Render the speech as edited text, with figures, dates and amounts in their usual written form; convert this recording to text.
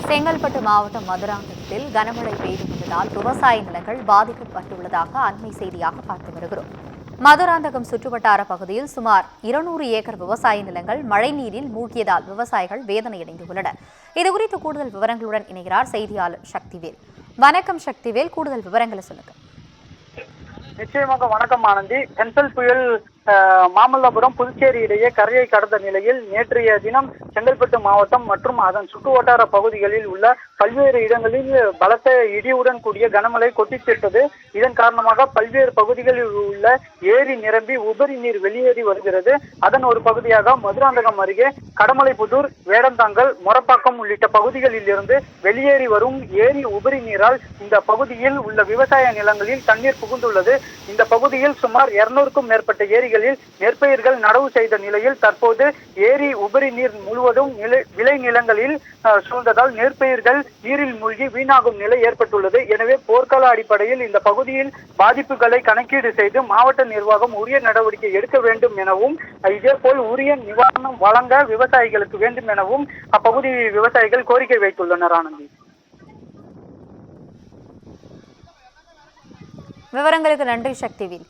செங்கல்பட்டு மாவட்டம் மதுராந்தகத்தில் கனமழை பெய்து வந்ததால் விவசாய நிலங்கள் பாதிக்கப்பட்டுள்ளதாக அண்மை செய்தியாக பார்த்து வருகிறோம். மதுராந்தகம் சுற்றுவட்டார பகுதியில் சுமார் 200 ஏக்கர் விவசாய நிலங்கள் மழைநீரில் மூழ்கியதால் விவசாயிகள் வேதனையடைந்துள்ளனர். இதுகுறித்து கூடுதல் விவரங்களுடன் இணைகிறார் செய்தியாளர் சக்திவேல். வணக்கம் சக்திவேல், கூடுதல் விவரங்களை சொல்லுங்க. நிச்சயமாக வணக்கம் ஆனந்தி. பென்சல் புயல் மாமல்லபுரம் புதுச்சேரி இடையே கரையை கடந்த நிலையில் நேற்றைய தினம் செங்கல்பட்டு மாவட்டம் மற்றும் அதன் சுற்றுவட்டார பகுதிகளில் உள்ள பல்வேறு இடங்களில் பலத்த இடியுடன் கூடிய கனமழை கொட்டித்தீர்த்தது. இதன் காரணமாக பல்வேறு பகுதிகளில் உள்ள ஏரி நிரம்பி உபரி நீர் வெளியேறி வருகிறது. அதன் ஒரு பகுதியாக மதுராந்தகம் அருகே கடமலைப்புதூர், வேடந்தாங்கல், மொரப்பாக்கம் உள்ளிட்ட பகுதிகளில் இருந்து வெளியேறி வரும் ஏரி உபரி நீரால் இந்த பகுதியில் உள்ள விவசாய நிலங்களில் தண்ணீர் புகுந்துள்ளது. இந்த பகுதியில் சுமார் 200க்கும் மேற்பட்ட ஏரிகளில் நெற்பயிர்கள் நடவு செய்த நிலையில் தற்போது ஏரி உபரி நீர் முழுவதும் விளை நிலங்களில் சூழ்ந்ததால் நெற்பயிர்கள் நீரில் மூழ்கி வீணாகும் நிலை ஏற்பட்டுள்ளது. எனவே போர்க்கால அடிப்படையில் இந்த பகுதியில் பாதிப்புகளை கணக்கீடு செய்து மாவட்ட நிர்வாகம் உரிய நடவடிக்கை எடுக்க வேண்டும் எனவும், இதேபோல் உரிய நிவாரணம் வழங்க விவசாயிகளுக்கு வேண்டும் எனவும் அப்பகுதி விவசாயிகள் கோரிக்கை வைத்துள்ளனர். ஆனந்தி, விவரங்களுக்கு நன்றி சக்திவேல்.